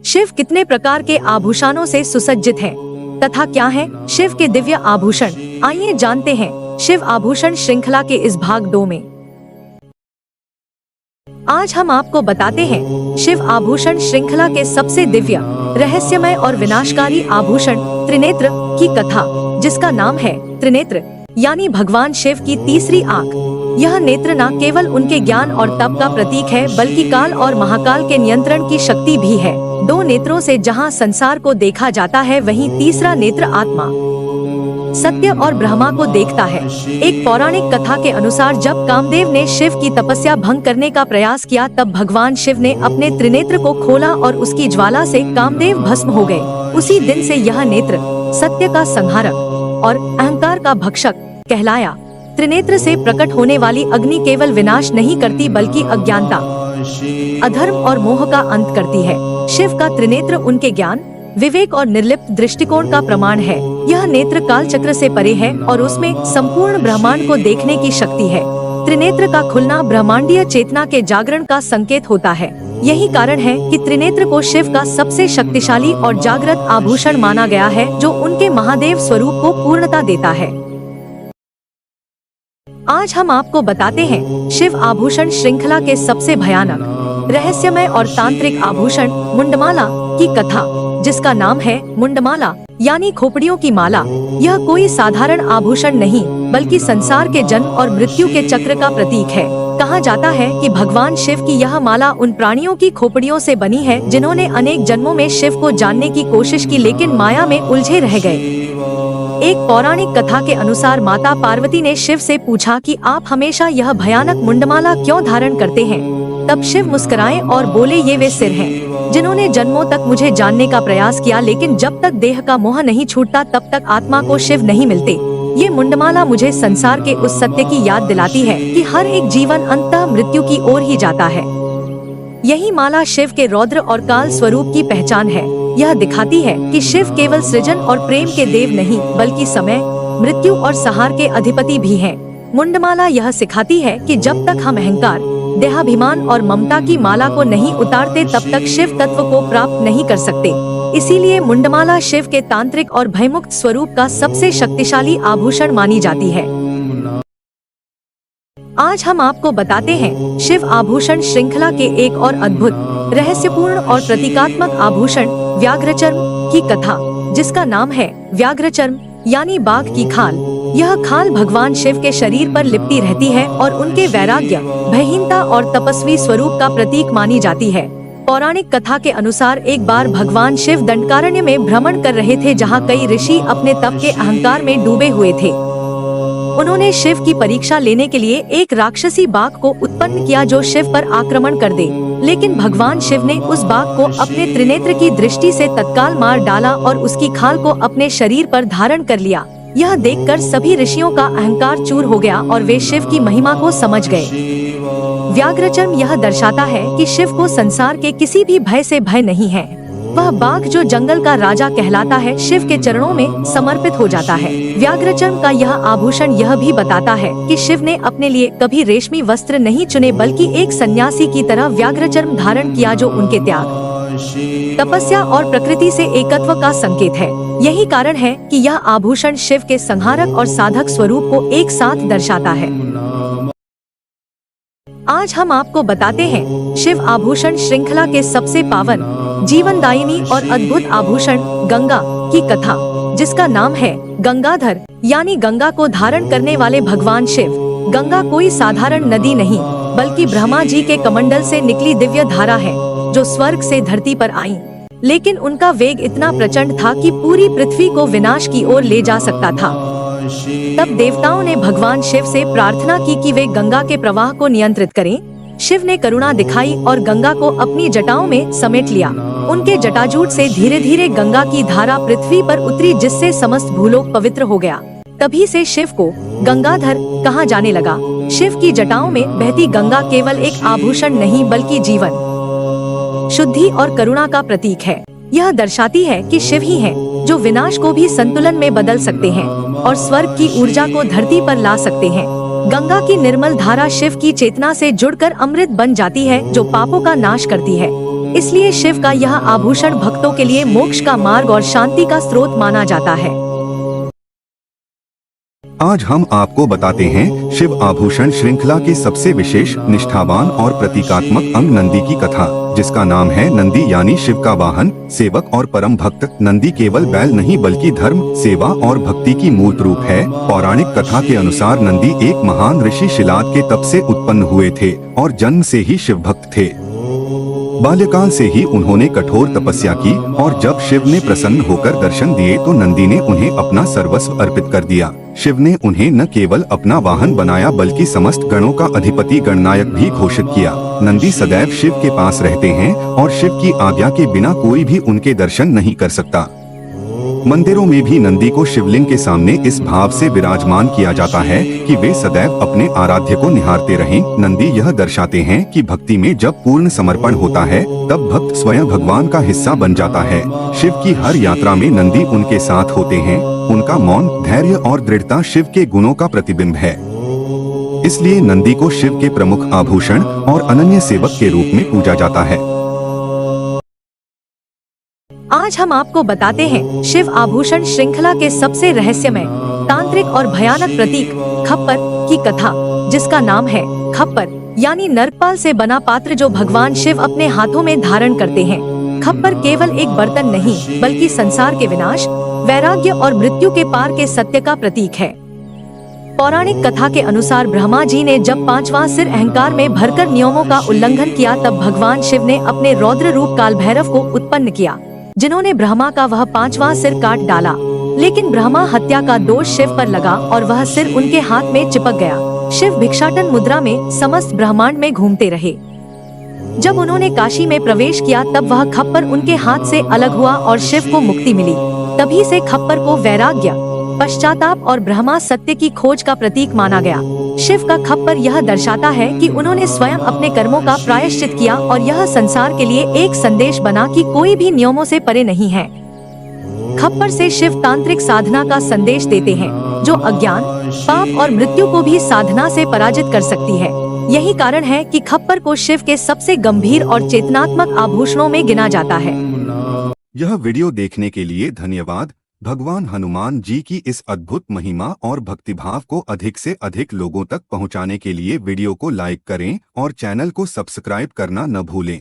शिव कितने प्रकार के आभूषणों से सुसज्जित हैं तथा क्या है शिव के दिव्य आभूषण, आइए जानते हैं शिव आभूषण श्रृंखला के इस भाग 2 में। आज हम आपको बताते हैं शिव आभूषण श्रृंखला के सबसे दिव्य, रहस्यमय और विनाशकारी आभूषण त्रिनेत्र की कथा, जिसका नाम है त्रिनेत्र यानी भगवान शिव की तीसरी आँख। यह नेत्र न केवल उनके ज्ञान और तप का प्रतीक है बल्कि काल और महाकाल के नियंत्रण की शक्ति भी है। 2 नेत्रों से जहाँ संसार को देखा जाता है, वहीं तीसरा नेत्र आत्मा, सत्य और ब्रह्मा को देखता है। एक पौराणिक कथा के अनुसार जब कामदेव ने शिव की तपस्या भंग करने का प्रयास किया, तब भगवान शिव ने अपने त्रिनेत्र को खोला और उसकी ज्वाला से कामदेव भस्म हो गए। उसी दिन से यह नेत्र सत्य का संहारक और अहंकार का भक्षक कहलाया। त्रिनेत्र से प्रकट होने वाली अग्नि केवल विनाश नहीं करती बल्कि अज्ञानता, अधर्म और मोह का अंत करती है। शिव का त्रिनेत्र उनके ज्ञान, विवेक और निर्लिप्त दृष्टिकोण का प्रमाण है। यह नेत्र काल चक्र से परे है और उसमें संपूर्ण ब्रह्मांड को देखने की शक्ति है। त्रिनेत्र का खुलना ब्रह्मांडीय चेतना के जागरण का संकेत होता है। यही कारण है कि त्रिनेत्र को शिव का सबसे शक्तिशाली और जागृत आभूषण माना गया है, जो उनके महादेव स्वरूप को पूर्णता देता है। आज हम आपको बताते हैं शिव आभूषण श्रृंखला के सबसे भयानक, रहस्यमय और तांत्रिक आभूषण मुंडमाला की कथा, जिसका नाम है मुंडमाला यानी खोपड़ियों की माला। यह कोई साधारण आभूषण नहीं बल्कि संसार के जन्म और मृत्यु के चक्र का प्रतीक है। कहा जाता है कि भगवान शिव की यह माला उन प्राणियों की खोपड़ियों से बनी है जिन्होंने अनेक जन्मों में शिव को जानने की कोशिश की लेकिन माया में उलझे रह गए। एक पौराणिक कथा के अनुसार माता पार्वती ने शिव से पूछा कि आप हमेशा यह भयानक मुंडमाला क्यों धारण करते हैं। तब शिव मुस्कुराए और बोले, ये वे सिर हैं जिन्होंने जन्मों तक मुझे जानने का प्रयास किया, लेकिन जब तक देह का मोह नहीं छूटता तब तक आत्मा को शिव नहीं मिलते। ये मुंडमाला मुझे संसार के उस सत्य की याद दिलाती है कि हर एक जीवन अंततः मृत्यु की ओर ही जाता है। यही माला शिव के रौद्र और काल स्वरूप की पहचान है। यह दिखाती है कि शिव केवल सृजन और प्रेम के देव नहीं बल्कि समय, मृत्यु और संहार के अधिपति भी हैं। मुंडमाला यह सिखाती है कि जब तक हम अहंकार, देहाभिमान और ममता की माला को नहीं उतारते तब तक शिव तत्व को प्राप्त नहीं कर सकते। इसीलिए मुंडमाला शिव के तांत्रिक और भयमुक्त स्वरूप का सबसे शक्तिशाली आभूषण मानी जाती है। आज हम आपको बताते हैं शिव आभूषण श्रृंखला के एक और अद्भुत, रहस्यपूर्ण और प्रतीकात्मक आभूषण व्याघ्रचर्म की कथा, जिसका नाम है व्याघ्रचर्म यानी बाघ की खाल। यह खाल भगवान शिव के शरीर पर लिपटी रहती है और उनके वैराग्य, भयहीनता और तपस्वी स्वरूप का प्रतीक मानी जाती है। पौराणिक कथा के अनुसार एक बार भगवान शिव दंडकारण्य में भ्रमण कर रहे थे, जहाँ कई ऋषि अपने तप के अहंकार में डूबे हुए थे। उन्होंने शिव की परीक्षा लेने के लिए एक राक्षसी बाघ को उत्पन्न किया जो शिव पर आक्रमण कर दे, लेकिन भगवान शिव ने उस बाघ को अपने त्रिनेत्र की दृष्टि से तत्काल मार डाला और उसकी खाल को अपने शरीर पर धारण कर लिया। यह देखकर सभी ऋषियों का अहंकार चूर हो गया और वे शिव की महिमा को समझ गए। व्याघ्रचर्म यह दर्शाता है कि शिव को संसार के किसी भी भय से भय नहीं है। वह बाघ जो जंगल का राजा कहलाता है, शिव के चरणों में समर्पित हो जाता है। व्याघ्रचर्म का यह आभूषण यह भी बताता है कि शिव ने अपने लिए कभी रेशमी वस्त्र नहीं चुने बल्कि एक सन्यासी की तरह व्याघ्रचर्म धारण किया, जो उनके त्याग, तपस्या और प्रकृति से एकत्व का संकेत है। यही कारण है कि यह आभूषण शिव के संहारक और साधक स्वरूप को एक साथ दर्शाता है। आज हम आपको बताते हैं शिव आभूषण श्रृंखला के सबसे पावन, जीवनदायिनी और अद्भुत आभूषण गंगा की कथा, जिसका नाम है गंगाधर यानी गंगा को धारण करने वाले भगवान शिव। गंगा कोई साधारण नदी नहीं बल्कि ब्रह्मा जी के कमंडल से निकली दिव्य धारा है, जो स्वर्ग से धरती पर आई। लेकिन उनका वेग इतना प्रचंड था कि पूरी पृथ्वी को विनाश की ओर ले जा सकता था। तब देवताओं ने भगवान शिव से प्रार्थना की कि वे गंगा के प्रवाह को नियंत्रित करें। शिव ने करुणा दिखाई और गंगा को अपनी जटाओं में समेट लिया। उनके जटाजूट से धीरे धीरे गंगा की धारा पृथ्वी पर उतरी, जिससे समस्त भूलोक पवित्र हो गया। तभी से शिव को गंगाधर कहा जाने लगा। शिव की जटाओं में बहती गंगा केवल एक आभूषण नहीं बल्कि जीवन, शुद्धि और करुणा का प्रतीक है। यह दर्शाती है कि शिव ही हैं जो विनाश को भी संतुलन में बदल सकते हैं और स्वर्ग की ऊर्जा को धरती पर ला सकते हैं। गंगा की निर्मल धारा शिव की चेतना से जुड़कर अमृत बन जाती है, जो पापों का नाश करती है। इसलिए शिव का यह आभूषण भक्तों के लिए मोक्ष का मार्ग और शांति का स्रोत माना जाता है। आज हम आपको बताते हैं शिव आभूषण श्रृंखला के सबसे विशेष, निष्ठावान और प्रतीकात्मक अंग नंदी की कथा, जिसका नाम है नंदी यानी शिव का वाहन, सेवक और परम भक्त। नंदी केवल बैल नहीं बल्कि धर्म, सेवा और भक्ति की मूर्त रूप है। पौराणिक कथा के अनुसार नंदी एक महान ऋषि शिलाद के तप से उत्पन्न हुए थे और जन्म से ही शिव भक्त थे। बाल्यकाल से ही उन्होंने कठोर तपस्या की और जब शिव ने प्रसन्न होकर दर्शन दिए तो नंदी ने उन्हें अपना सर्वस्व अर्पित कर दिया। शिव ने उन्हें न केवल अपना वाहन बनाया बल्कि समस्त गणों का अधिपति गणनायक भी घोषित किया। नंदी सदैव शिव के पास रहते हैं और शिव की आज्ञा के बिना कोई भी उनके दर्शन नहीं कर सकता। मंदिरों में भी नंदी को शिवलिंग के सामने इस भाव से विराजमान किया जाता है कि वे सदैव अपने आराध्य को निहारते रहें। नंदी यह दर्शाते हैं कि भक्ति में जब पूर्ण समर्पण होता है तब भक्त स्वयं भगवान का हिस्सा बन जाता है। शिव की हर यात्रा में नंदी उनके साथ होते हैं। उनका मौन, धैर्य और दृढ़ता शिव के गुणों का प्रतिबिंब है। इसलिए नंदी को शिव के प्रमुख आभूषण और अनन्य सेवक के रूप में पूजा जाता है। आज हम आपको बताते हैं शिव आभूषण श्रृंखला के सबसे रहस्यमय, तांत्रिक और भयानक प्रतीक खप्पर की कथा, जिसका नाम है खप्पर यानी नरपाल से बना पात्र जो भगवान शिव अपने हाथों में धारण करते हैं। खप्पर केवल एक बर्तन नहीं बल्कि संसार के विनाश, वैराग्य और मृत्यु के पार के सत्य का प्रतीक है। पौराणिक कथा के अनुसार ब्रह्मा जी ने जब पांचवा सिर अहंकार में भरकर नियमों का उल्लंघन किया तब भगवान शिव ने अपने रौद्र रूप काल भैरव को उत्पन्न किया, जिन्होंने ब्रह्मा का वह पांचवा सिर काट डाला। लेकिन ब्रह्मा हत्या का दोष शिव पर लगा और वह सिर उनके हाथ में चिपक गया। शिव भिक्षाटन मुद्रा में समस्त ब्रह्मांड में घूमते रहे। जब उन्होंने काशी में प्रवेश किया तब वह खप्पर उनके हाथ से अलग हुआ और शिव को मुक्ति मिली। तभी से खप्पर को वैराग्य, पश्चाताप और ब्रह्मा सत्य की खोज का प्रतीक माना गया। शिव का खप्पर यह दर्शाता है कि उन्होंने स्वयं अपने कर्मों का प्रायश्चित किया और यह संसार के लिए एक संदेश बना कि कोई भी नियमों से परे नहीं है। खप्पर से शिव तांत्रिक साधना का संदेश देते हैं, जो अज्ञान, पाप और मृत्यु को भी साधना से पराजित कर सकती है। यही कारण है कि खप्पर को शिव के सबसे गंभीर और चेतनात्मक आभूषणों में गिना जाता है। यह वीडियो देखने के लिए धन्यवाद। भगवान हनुमान जी की इस अद्भुत महिमा और भक्तिभाव को अधिक से अधिक लोगों तक पहुंचाने के लिए वीडियो को लाइक करें और चैनल को सब्सक्राइब करना न भूलें।